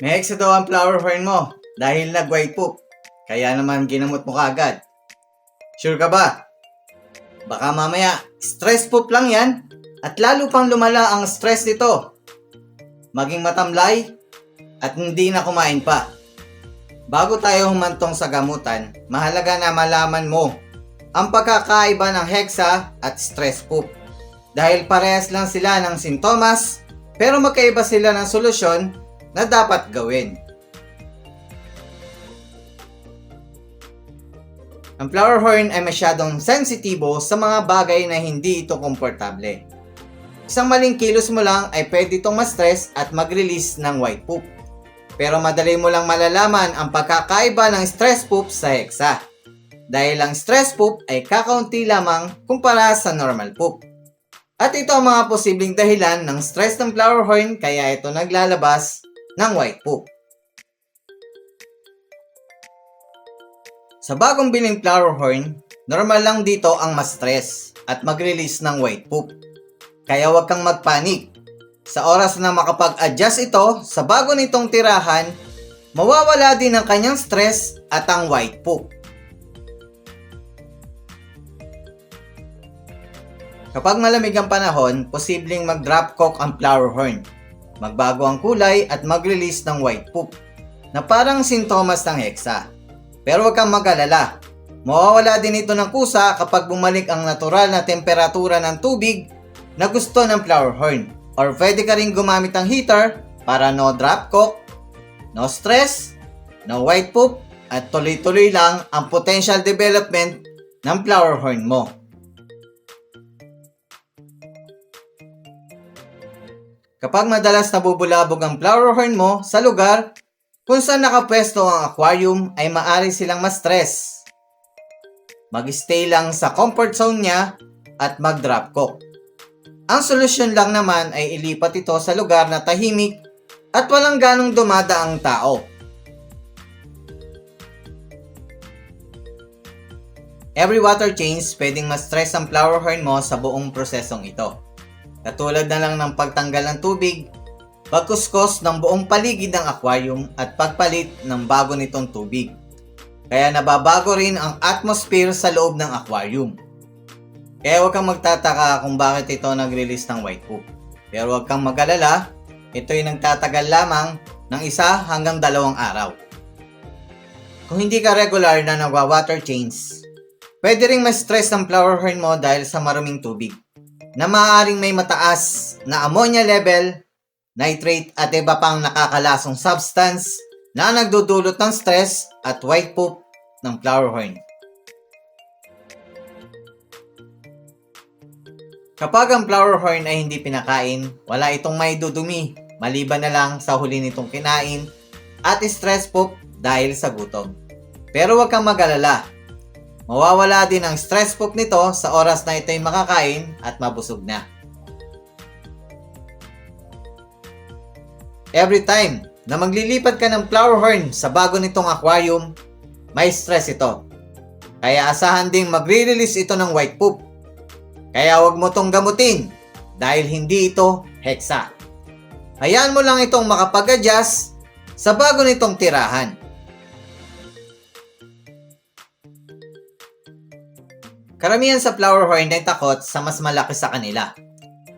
May hexa daw ang flower horn mo dahil nag-white poop. Kaya naman ginamot mo kaagad. Sure ka ba? Baka mamaya, stress poop lang yan at lalo pang lumala ang stress nito. Maging matamlay at hindi na kumain pa. Bago tayo humantong sa gamutan, mahalaga na malaman mo ang pagkakaiba ng hexa at stress poop. Dahil parehas lang sila ng sintomas, pero magkaiba sila ng solusyon na dapat gawin. Ang flower horn ay masyadong sensitibo sa mga bagay na hindi ito komportable. Isang maling kilos mo lang ay pwede itong ma-stress at mag-release ng white poop. Pero madali mo lang malalaman ang pagkakaiba ng stress poop sa hexa. Dahil ang stress poop ay kakaunti lamang kumpara sa normal poop. At ito ang mga posibleng dahilan ng stress ng flower horn kaya ito naglalabas ng white poop. Sa bagong biling flower horn, normal lang dito ang ma-stress at mag-release ng white poop. Kaya huwag kang magpanik. Sa oras na makapag-adjust ito sa bago nitong tirahan, mawawala din ang kanyang stress at ang white poop. Kapag malamig ang panahon, posibleng mag-drop cock ang flower horn. Magbago ang kulay at mag-release ng white poop na parang sintomas ng hexa. Pero huwag kang mag-alala. Mawawala din ito ng kusa kapag bumalik ang natural na temperatura ng tubig na gusto ng flower horn. Or pwede ka rin gumamit ng heater para no drop cock, no stress, no white poop, at tuloy-tuloy lang ang potential development ng flower horn mo. Kapag madalas nabubulabog ang flower horn mo sa lugar kung saan nakapwesto ang aquarium ay maaari silang ma-stress. Mag-stay lang sa comfort zone niya at mag-drop cock. Ang solusyon lang naman ay ilipat ito sa lugar na tahimik at walang ganong dumadaang tao. Every water change pwedeng ma-stress ang flower horn mo sa buong prosesong ito. Katulad na lang ng pagtanggal ng tubig, pagkuskos ng buong paligid ng aquarium at pagpalit ng bago nitong tubig. Kaya nababago rin ang atmosphere sa loob ng aquarium. Kaya huwag kang magtataka kung bakit ito nag-release ng white poop. Pero huwag kang mag-alala, ito'y nagtatagal lamang ng 1 hanggang 2 araw. Kung hindi ka regular na nagwa-water change, pwede ring ma-stress ang flower horn mo dahil sa maruming tubig na maaaring may mataas na ammonia level, nitrate at iba pang nakakalasong substance na nagdudulot ng stress at white poop ng flower horn. Kapag ang flower horn ay hindi pinakain, wala itong may dudumi maliban na lang sa huli nitong kinain at stress poop dahil sa gutom. Pero huwag kang mag-alala. Mawawala din ang stress poop nito sa oras na ito'y makakain at mabusog na. Every time na maglilipat ka ng flower horn sa bago nitong aquarium, may stress ito. Kaya asahan ding magre-release ito ng white poop. Kaya huwag mo tong gamutin dahil hindi ito hexa. Hayaan mo lang itong makapag-adjust sa bago nitong tirahan. Karamihan sa flower horn ay takot sa mas malaki sa kanila.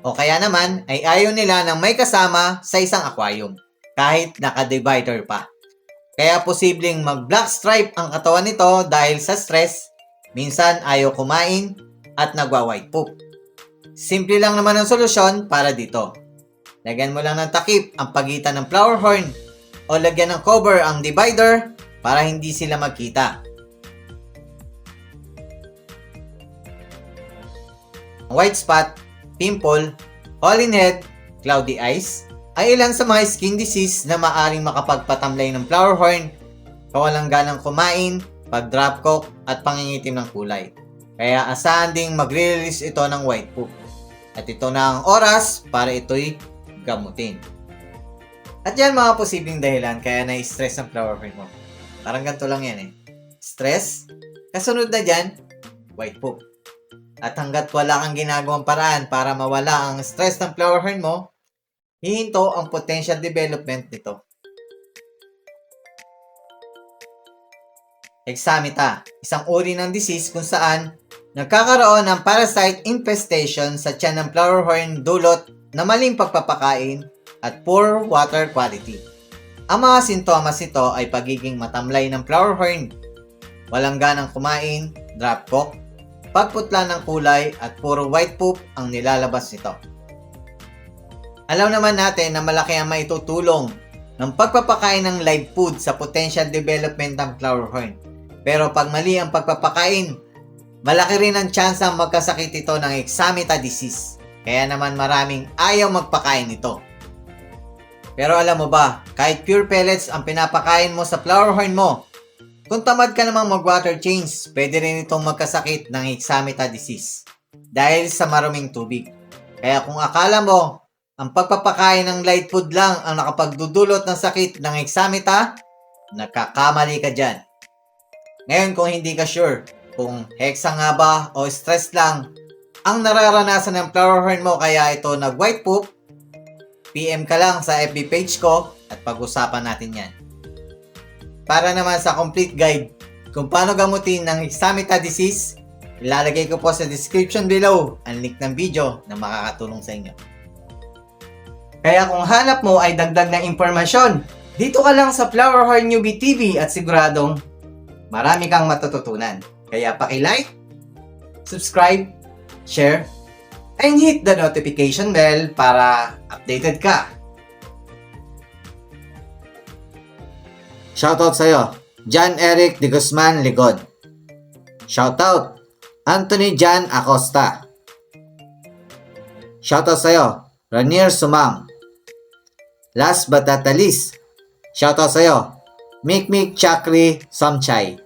O kaya naman ay ayaw nila ng may kasama sa isang aquarium, kahit naka-divider pa. Kaya posibleng mag-black stripe ang katawan nito dahil sa stress, minsan ayaw kumain at nagwa-white poop. Simple lang naman ang solusyon para dito. Lagyan mo lang ng takip ang pagitan ng flower horn o lagyan ng cover ang divider para hindi sila magkita. White spot, pimple, fallen head, cloudy eyes ay ilan sa mga skin disease na maaring makapagpatamlay ng flower horn, kawalang ganang kumain, pag-drop cock at pangingitim ng kulay. Kaya asahan ding mag-release ito ng white poop. At ito na ang oras para ito'y gamutin. At yan mga posibleng dahilan kaya na-stress ang flower horn mo. Parang ganito lang yan Stress, kasunod na dyan, white poop. At hanggat wala kang ginagawang paraan para mawala ang stress ng flower horn mo, hihinto ang potential development nito. Hexamita, isang uri ng disease kung saan nagkakaroon ng parasite infestation sa tiyan ng flower horn dulot na maling pagpapakain at poor water quality. Ang mga sintomas nito ay pagiging matamlay ng flower horn, walang ganang kumain, drop cock, pagputla ng kulay at puro white poop ang nilalabas nito. Alam naman natin na malaki ang maitutulong ng pagpapakain ng live food sa potential development ng flower horn. Pero pag mali ang pagpapakain, malaki rin ang tsansang magkasakit ito ng Hexamita disease. Kaya naman maraming ayaw magpakain ito. Pero alam mo ba, kahit pure pellets ang pinapakain mo sa flower horn mo, kung tamad ka namang mag-water change, pwede rin itong magkasakit ng Hexamita disease dahil sa maruming tubig. Kaya kung akala mo, ang pagpapakain ng light food lang ang nakapagdudulot ng sakit ng Hexamita, nakakamali ka dyan. Ngayon kung hindi ka sure kung hexa nga ba o stress lang ang nararanasan ng flower horn mo kaya ito nag-white poop, PM ka lang sa FB page ko at pag-usapan natin yan. Para naman sa complete guide kung paano gamutin ng Hexamita disease, ilalagay ko po sa description below ang link ng video na makakatulong sa inyo. Kaya kung hanap mo ay dagdag na impormasyon, dito ka lang sa Flower Horn Newbie TV at siguradong marami kang matututunan. Kaya paki-like, subscribe, share, and hit the notification bell para updated ka. Shoutout sa'yo, John Eric de Guzman Ligod. Shoutout, Anthony Jan Acosta. Shoutout sa'yo, Ranier Sumang. Last but not the least, shoutout sa'yo, Mikmik Chakri Somchay.